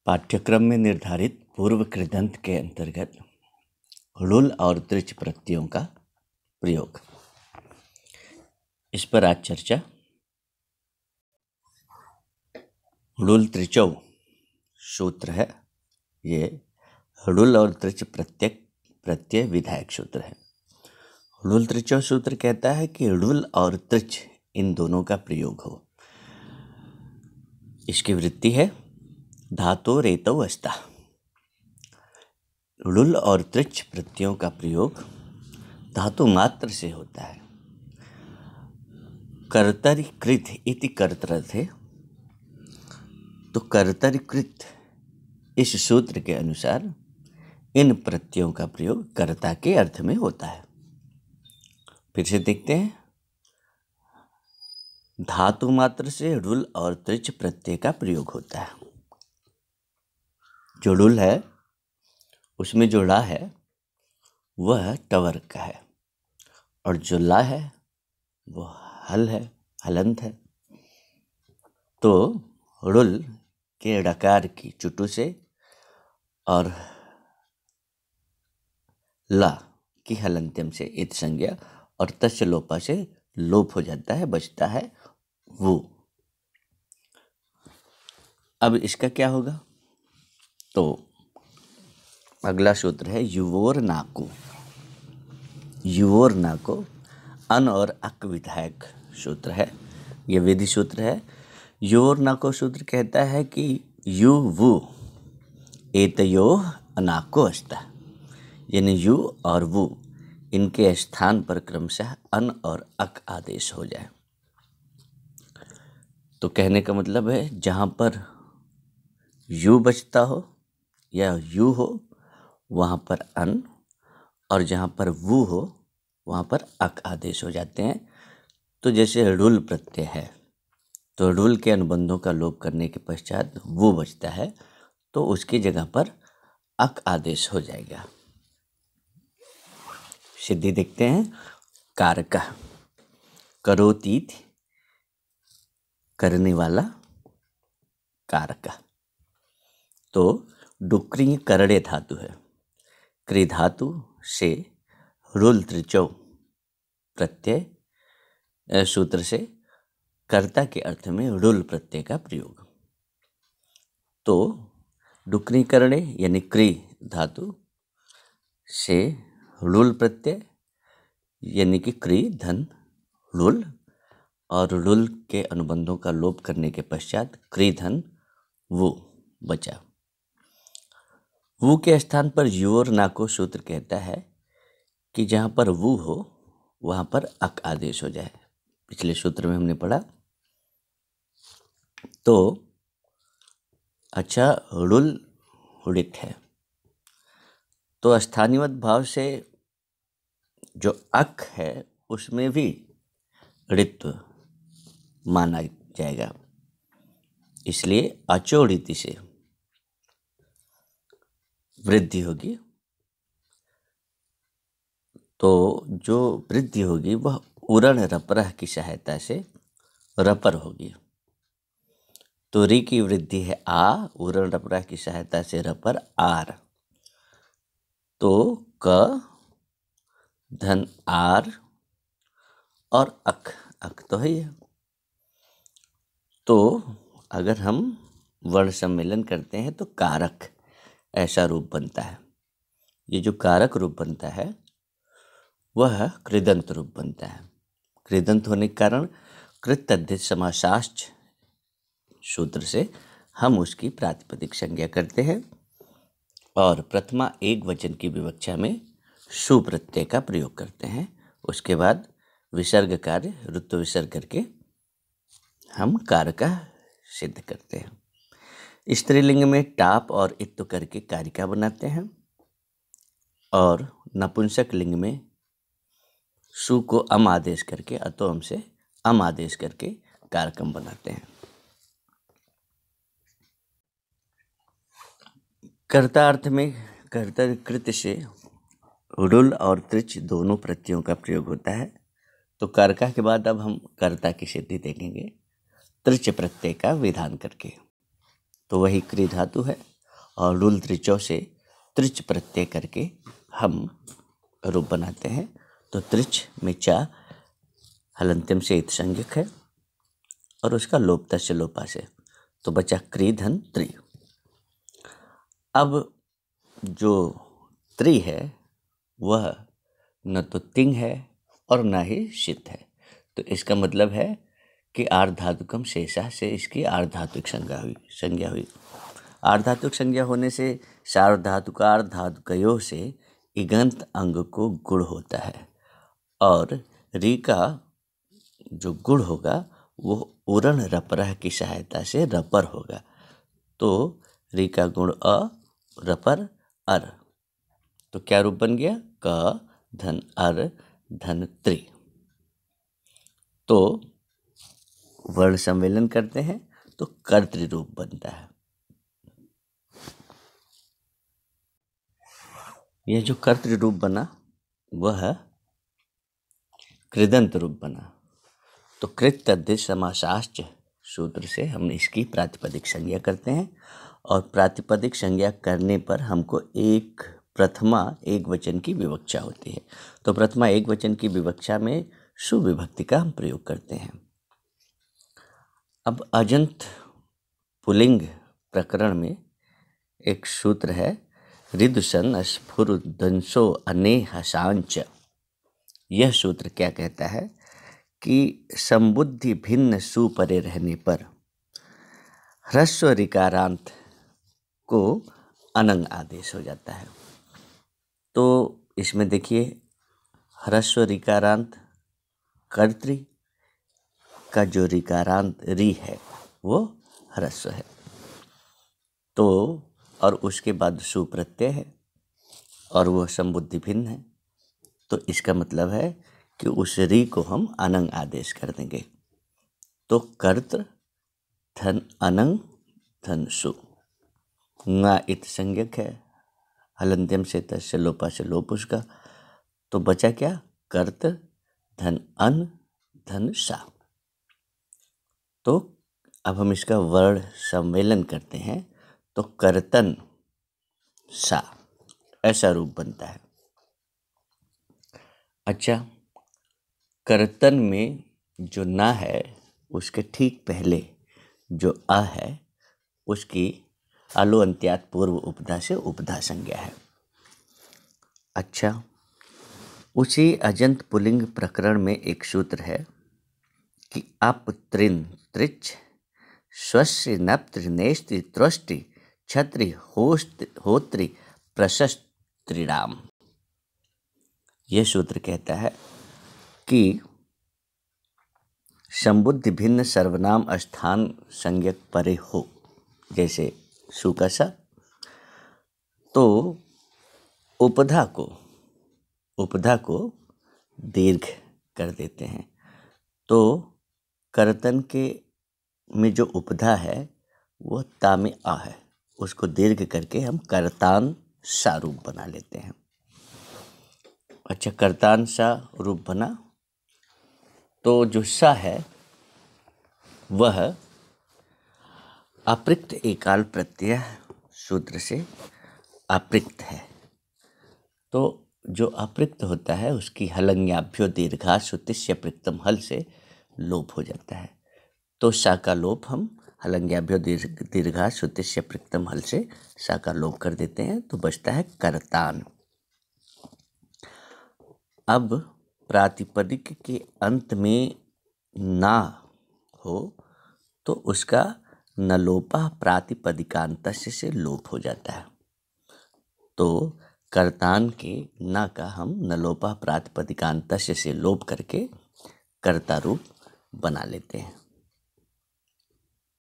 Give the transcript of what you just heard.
पाठ्यक्रम में निर्धारित पूर्व कृदंत के अंतर्गत ड़ुल और तृच प्रत्ययों का प्रयोग, इस पर आज चर्चा। ड़ुल त्रिचौ सूत्र है। ये ड़ुल और तृच प्रत्यय विधायक सूत्र है। ड़ुल त्रिचौ सूत्र कहता है कि ड़ुल और तृच इन दोनों का प्रयोग हो। इसकी वृत्ति है धातो रेतौ अस्ता। ड़ुल और तृच प्रत्ययों का प्रयोग धातु मात्र से होता है। कर्तरिकृत इति कर्तृर्थे, तो कर्तरिकृत इस सूत्र के अनुसार इन प्रत्ययों का प्रयोग कर्ता के अर्थ में होता है। फिर से देखते हैं। धातु मात्र से ड़ुल और तृच प्रत्यय का प्रयोग होता है। जो ड़ुल है उसमें जो ला है वह टवर्ग का है और जो ला है वह हल है, हलंत है। तो ड़ुल के ड़कार की चुटु से और ला की हलंत्यम से इत संज्ञा और तस्य लोपा से लोप हो जाता है, बचता है वो। अब इसका क्या होगा? तो अगला सूत्र है युवोर नाको। युवोर नाको अन और अक विधायक सूत्र है। यह विधि सूत्र है। युवोर नाको सूत्र कहता है कि यु वु एतयो अनाको अस्ता, यानी यु और वु इनके स्थान पर क्रमशः अन और अक आदेश हो जाए। तो कहने का मतलब है जहाँ पर यु बचता हो या यु हो वहाँ पर अन, और जहाँ पर वु हो वहाँ पर अक आदेश हो जाते हैं। तो जैसे ड़ुल प्रत्यय है तो ड़ुल के अनुबंधों का लोप करने के पश्चात वु बचता है, तो उसकी जगह पर अक आदेश हो जाएगा। सिद्धि देखते हैं। कारका, करोति करने वाला कारका। तो डुक्री करड़े धातु है। क्री धातु से ड़ुल त्रिचौ प्रत्यय सूत्र से कर्ता के अर्थ में ड़ुल प्रत्यय का प्रयोग। तो डुक्री करड़े यानी क्री धातु से ड़ुल प्रत्यय यानी कि क्री धन ड़ुल, और ड़ुल के अनुबंधों का लोप करने के पश्चात क्री धन वो बचा। वु के स्थान पर युवोर नाको सूत्र कहता है कि जहाँ पर वु हो वहाँ पर अक आदेश हो जाए। पिछले सूत्र में हमने पढ़ा। तो अच्छा, ड़ुल ड़ित है तो स्थानीयवत भाव से जो अक है उसमें भी ड़ित्व माना जाएगा, इसलिए अचोड़िति से वृद्धि होगी। तो जो वृद्धि होगी वह उरण रपरह की सहायता से रपर होगी। तो री की वृद्धि है आ, उरण रपरह की सहायता से रपर आर। तो क धन आर और अक, अक तो है ये। तो अगर हम वर्ण सम्मेलन करते हैं तो कारक ऐसा रूप बनता है। ये जो कारक रूप बनता है वह कृदंत रूप बनता है। कृदंत होने के कारण कृत तद्धित समासाश्च सूत्र से हम उसकी प्रातिपदिक संज्ञा करते हैं और प्रथमा एक वचन की विवक्षा में सु प्रत्यय का प्रयोग करते हैं। उसके बाद विसर्ग कार्य ऋत्व विसर्ग करके हम कारका सिद्ध करते हैं। स्त्रीलिंग में टाप और इत्व करके कारिका बनाते हैं और नपुंसक लिंग में सु को अम आदेश करके अतोम से अम आदेश करके कारकम बनाते हैं। कर्ता अर्थ में कर्तृकृत से ड़ुल और तृच दोनों प्रत्ययों का प्रयोग होता है। तो कारका के बाद अब हम कर्ता की सिद्धि देखेंगे तृच प्रत्यय का विधान करके। तो वही क्री धातु है और लूल त्रिचौ से त्रिच प्रत्यय करके हम रूप बनाते हैं। तो त्रिच में चा हलंत्यम से इत संज्ञक है और उसका लोप तस्य लोपा से, तो बचा क्री धन त्रि। अब जो त्रि है वह न तो तिंग है और न ही शित है, तो इसका मतलब है कि आर्धातुकम शेषा से इसकी आर्धातुक संज्ञा हुई। आर्धातुक संज्ञा होने से सार्वधातुकार धातुकयों से इगंत अंग को गुण होता है और री का जो गुण होगा वो उरण रपरह की सहायता से रपर होगा। तो री का गुण अ, रपर अर, तो क्या रूप बन गया? क धन अर धन त्रि। तो वर्ण सम्मेलन करते हैं तो कर्तृ रूप बनता है। यह जो कर्तृ रूप बना वह कृदंत रूप बना। तो कृत तद्धित समासाश्च सूत्र से हम इसकी प्रातिपदिक संज्ञा करते हैं और प्रातिपदिक संज्ञा करने पर हमको एक प्रथमा एक वचन की विवक्षा होती है। तो प्रथमा एक वचन की विवक्षा में सुविभक्ति का हम प्रयोग करते हैं। अब अजंत पुल्लिंग प्रकरण में एक सूत्र है रिदुसन स्फुरदंसो अनेह सांच। यह सूत्र क्या कहता है कि संबुद्धि भिन्न सुपरे रहने पर ह्रस्व ऋकारांत को अनंग आदेश हो जाता है। तो इसमें देखिए ह्रस्व ऋकारांत कर्तृ का जो ऋकारांत री है वो ह्रस्व है, तो और उसके बाद सुप्रत्यय है और वो संबुद्धि भिन्न है, तो इसका मतलब है कि उस री को हम अनंग आदेश कर देंगे। तो कर्तृ धन अनंग धन सु, ङा इत संज्ञक है, हलंत्यम से तस्य लोपा से लोप उसका, तो बचा क्या? कर्तृ धन अन धन सा। तो अब हम इसका वर्ण सम्मेलन करते हैं तो कर्तन सा ऐसा रूप बनता है। अच्छा, कर्तन में जो ना है उसके ठीक पहले जो अ है उसकी आलु अंत्यात पूर्व उपधा से उपधा संज्ञा है। अच्छा, उसी अजंत पुल्लिंग प्रकरण में एक सूत्र है कि अप त्रिन त्रिच स्वस्य नप्त्र नेस्त्रि त्रुष्टि छत्रि होत्रि प्रशस्त त्रिणाम। यह सूत्र कहता है कि संबुद्धि भिन्न सर्वनाम स्थान संज्ञक परे हो, जैसे सुकसा, तो उपधा को दीर्घ कर देते हैं। तो कर्तन के में जो उपधा है वो ता में आ है, उसको दीर्घ करके हम कर्तान सा रूप बना लेते हैं। अच्छा, कर्तान सा रूप बना तो जो सा है वह अपृक्त एकाल प्रत्यय सूत्र से अपृक्त है। तो जो अपृक्त होता है उसकी हलंग्याभ्यो दीर्घा सुतिष्य पृक्तम हल से लोप हो जाता है। तो सा का लोप हम हलंग्याभ्यो दीर्घा सुतिष्य पृक्तम हल से सा का लोप कर देते हैं, तो बचता है कर्तान। अब प्रातिपदिक के अंत में ना हो तो उसका नलोपा प्रातिपदिकांतस्य से लोप हो जाता है। तो कर्तान के ना का हम नलोपा प्रातिपदिकांतस्य से लोप करके कर्ता रूप बना लेते हैं।